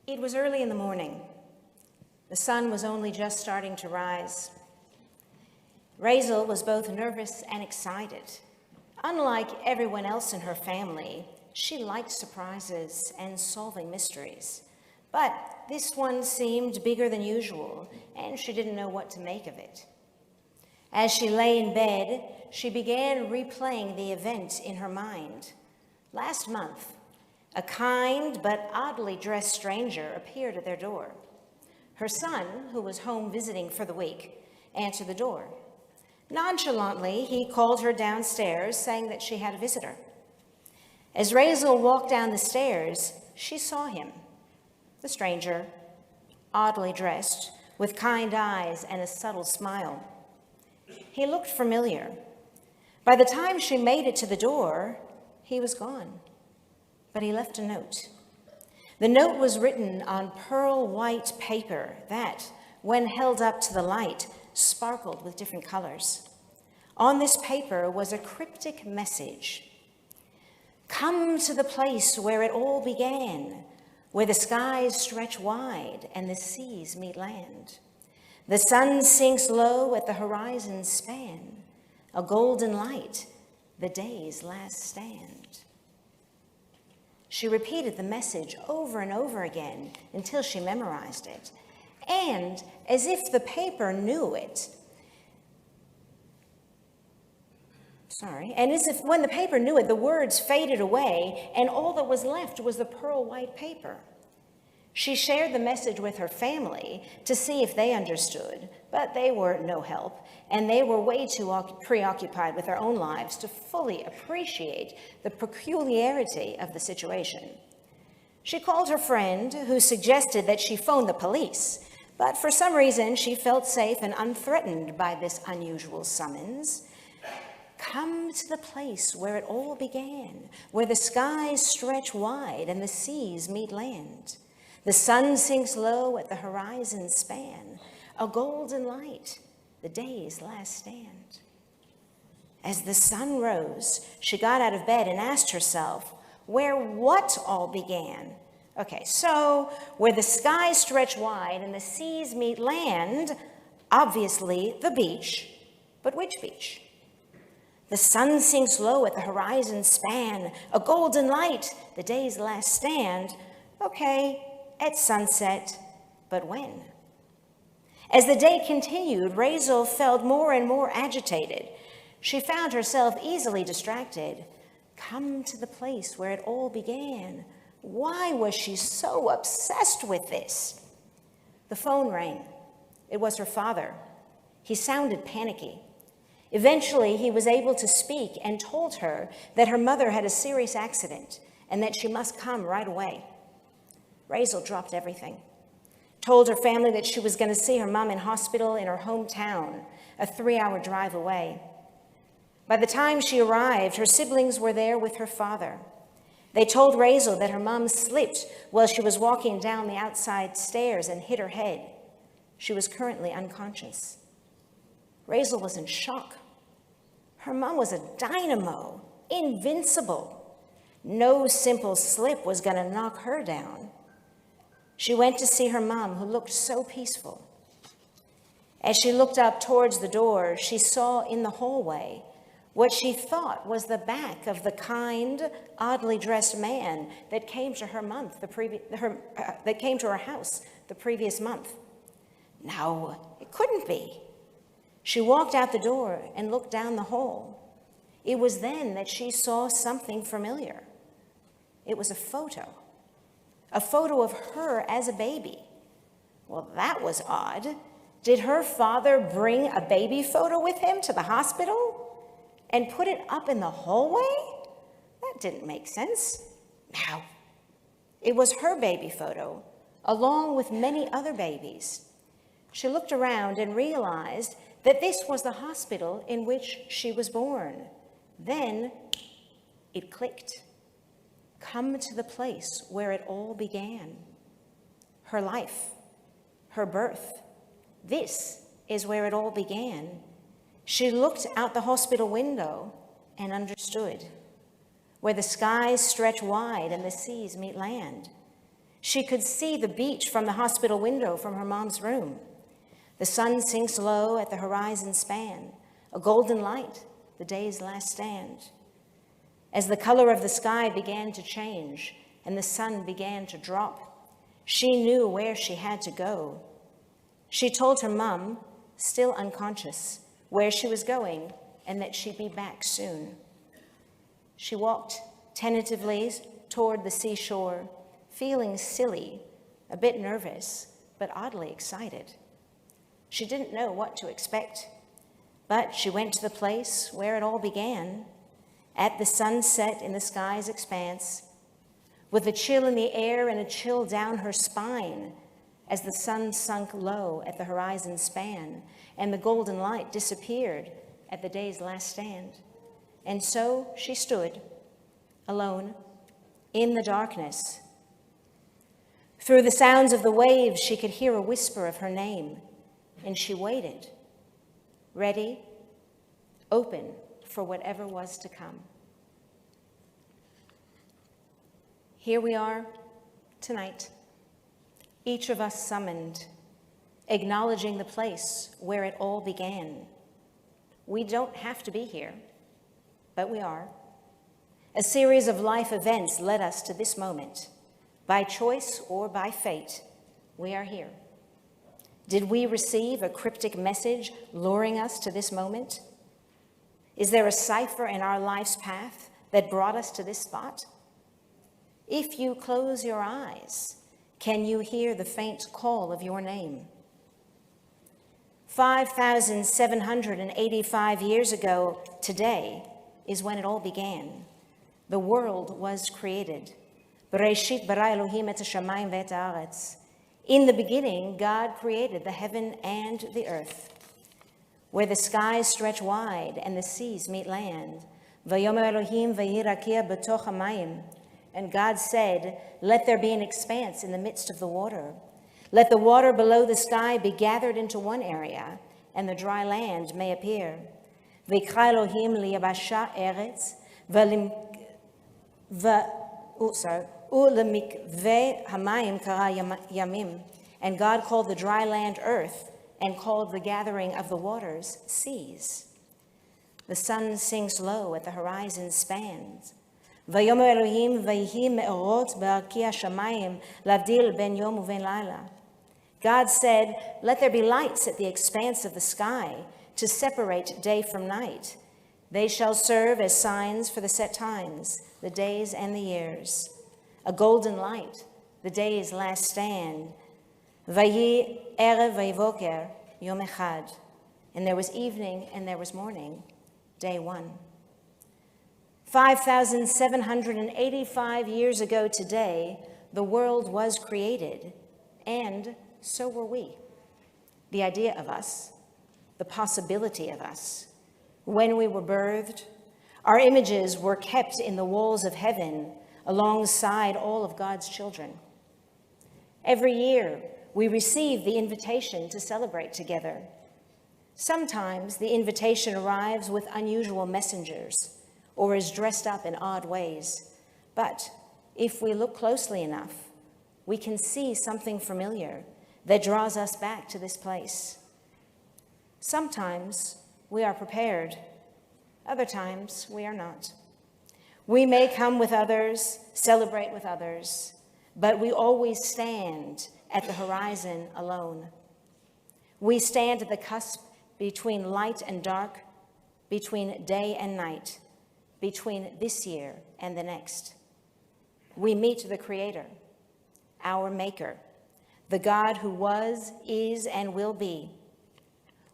It was early in the morning. The sun was only just starting to rise. Razel was both nervous and excited. Unlike everyone else in her family, she liked surprises and solving mysteries. But this one seemed bigger than usual, and she didn't know what to make of it. As she lay in bed, she began replaying the event in her mind. Last month, a kind but oddly dressed stranger appeared at their door. Her son, who was home visiting for the week, answered the door. Nonchalantly, he called her downstairs, saying that she had a visitor. As Razel walked down the stairs, she saw him, the stranger, oddly dressed, with kind eyes and a subtle smile. He looked familiar. By the time she made it to the door, he was gone. But he left a note. The note was written on pearl white paper that, when held up to the light, sparkled with different colors. On this paper was a cryptic message. Come to the place where it all began, where the skies stretch wide and the seas meet land. The sun sinks low at the horizon's span, a golden light, the day's last stand. She repeated the message over and over again until she memorized it. And as if the paper knew it, when the paper knew it, the words faded away, and all that was left was the pearl white paper. She shared the message with her family to see if they understood, but they were no help, and they were way too preoccupied with their own lives to fully appreciate the peculiarity of the situation. She called her friend, who suggested that she phone the police, but for some reason she felt safe and unthreatened by this unusual summons. Come to the place where it all began, where the skies stretch wide and the seas meet land. The sun sinks low at the horizon's span, a golden light, the day's last stand. As the sun rose, she got out of bed and asked herself where what all began. Okay, so where the skies stretch wide and the seas meet land, obviously the beach, but which beach? The sun sinks low at the horizon's span, a golden light, the day's last stand. Okay, at sunset, but when? As the day continued, Razel felt more and more agitated. She found herself easily distracted. Come to the place where it all began. Why was she so obsessed with this? The phone rang. It was her father. He sounded panicky. Eventually, he was able to speak and told her that her mother had a serious accident and that she must come right away. Razel dropped everything, told her family that she was going to see her mom in hospital in her hometown, a 3-hour drive away. By the time she arrived, her siblings were there with her father. They told Razel that her mom slipped while she was walking down the outside stairs and hit her head. She was currently unconscious. Razel was in shock. Her mom was a dynamo, invincible. No simple slip was going to knock her down. She went to see her mom, who looked so peaceful. As she looked up towards the door, she saw in the hallway what she thought was the back of the kind, oddly dressed man that came to her house the previous month. No, it couldn't be. She walked out the door and looked down the hall. It was then that she saw something familiar. It was a photo of her as a baby. Well, that was odd. Did her father bring a baby photo with him to the hospital and put it up in the hallway? That didn't make sense. Now, it was her baby photo, along with many other babies. She looked around and realized that this was the hospital in which she was born. Then it clicked. Come to the place where it all began. Her life, her birth. This is where it all began. She looked out the hospital window and understood. Where the skies stretch wide and the seas meet land. She could see the beach from the hospital window from her mom's room. The sun sinks low at the horizon span, a golden light, the day's last stand. As the color of the sky began to change and the sun began to drop, she knew where she had to go. She told her mom, still unconscious, where she was going and that she'd be back soon. She walked tentatively toward the seashore, feeling silly, a bit nervous, but oddly excited. She didn't know what to expect, but she went to the place where it all began, at the sunset in the sky's expanse, with a chill in the air and a chill down her spine as the sun sunk low at the horizon span and the golden light disappeared at the day's last stand. And so she stood, alone, in the darkness. Through the sounds of the waves, she could hear a whisper of her name, and she waited, ready, open for whatever was to come. Here we are tonight, each of us summoned, acknowledging the place where it all began. We don't have to be here, but we are. A series of life events led us to this moment. By choice or by fate, we are here. Did we receive a cryptic message luring us to this moment? Is there a cipher in our life's path that brought us to this spot? If you close your eyes, can you hear the faint call of your name? 5,785 years ago today is when it all began. The world was created. Bereshit bara Elohim et hashamayim ve'et haaretz. In the beginning, God created the heaven and the earth, where the skies stretch wide and the seas meet land. Vayomer Elohim ve'hi rakia b'toch hamayim. And God said, let there be an expanse in the midst of the water. Let the water below the sky be gathered into one area, and the dry land may appear. V'ikra Elohim liyabasha eretz u'lemikveh hamayim kara yamim. And God called the dry land earth, and called the gathering of the waters seas. The sun sinks low at the horizon spans. ויאמר אלוהים ויהי מאורות בערכי השמיים להבדיל בין יום ובין לילה. God said, let there be lights at the expanse of the sky to separate day from night. They shall serve as signs for the set times, the days and the years. A golden light, the day's last stand. ויהי Erev ויבוקר יום אחד. And there was evening and there was morning, day one. 5,785 years ago today, the world was created, and so were we. The idea of us, the possibility of us. When we were birthed, our images were kept in the walls of heaven alongside all of God's children. Every year, we receive the invitation to celebrate together. Sometimes the invitation arrives with unusual messengers, or is dressed up in odd ways. But if we look closely enough, we can see something familiar that draws us back to this place. Sometimes we are prepared, other times we are not. We may come with others, celebrate with others, but we always stand at the horizon alone. We stand at the cusp between light and dark, between day and night, between this year and the next. We meet the Creator, our Maker, the God who was, is, and will be.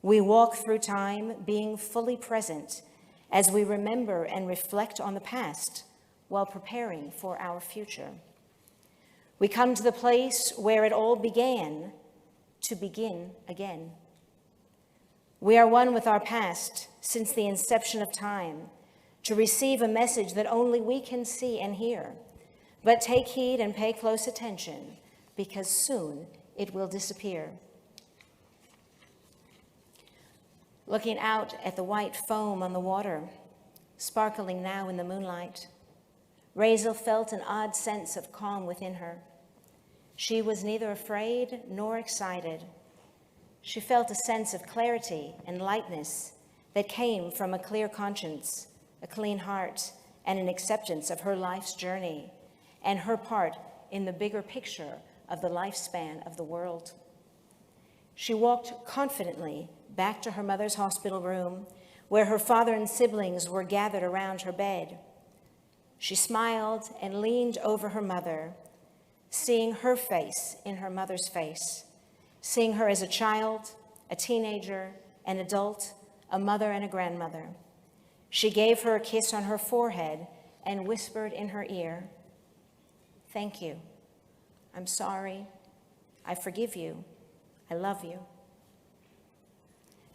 We walk through time being fully present as we remember and reflect on the past while preparing for our future. We come to the place where it all began to begin again. We are one with our past since the inception of time, to receive a message that only we can see and hear. But take heed and pay close attention, because soon it will disappear. Looking out at the white foam on the water, sparkling now in the moonlight, Razel felt an odd sense of calm within her. She was neither afraid nor excited. She felt a sense of clarity and lightness that came from a clear conscience, a clean heart, and an acceptance of her life's journey and her part in the bigger picture of the lifespan of the world. She walked confidently back to her mother's hospital room, where her father and siblings were gathered around her bed. She smiled and leaned over her mother, seeing her face in her mother's face, seeing her as a child, a teenager, an adult, a mother and a grandmother. She gave her a kiss on her forehead and whispered in her ear, "Thank you. I'm sorry. I forgive you. I love you."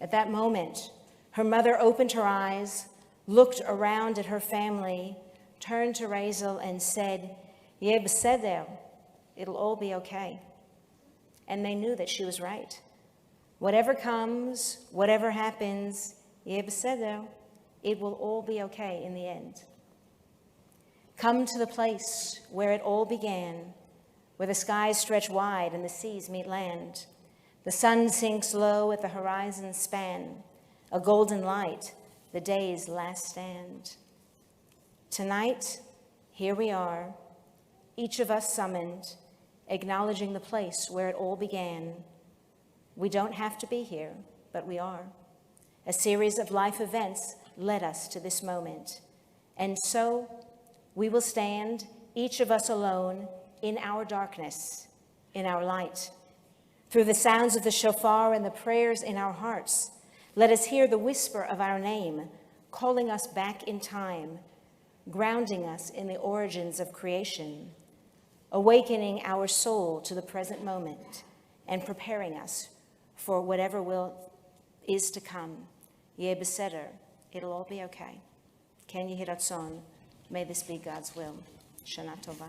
At that moment, her mother opened her eyes, looked around at her family, turned to Razel and said, "Yeh beseder, it'll all be okay." And they knew that she was right. Whatever comes, whatever happens, yeh beseder, it will all be okay in the end. Come to the place where it all began, where the skies stretch wide and the seas meet land. The sun sinks low at the horizon's span, a golden light, the day's last stand. Tonight, here we are, each of us summoned, acknowledging the place where it all began. We don't have to be here, but we are. A series of life events led us to this moment. And so we will stand, each of us alone, in our darkness, in our light. Through the sounds of the shofar and the prayers in our hearts, let us hear the whisper of our name, calling us back in time, grounding us in the origins of creation, awakening our soul to the present moment, and preparing us for whatever is to come. Yeh beseder, it'll all be okay. Ken Yehi Ratzon, may this be God's will. Shana Tova.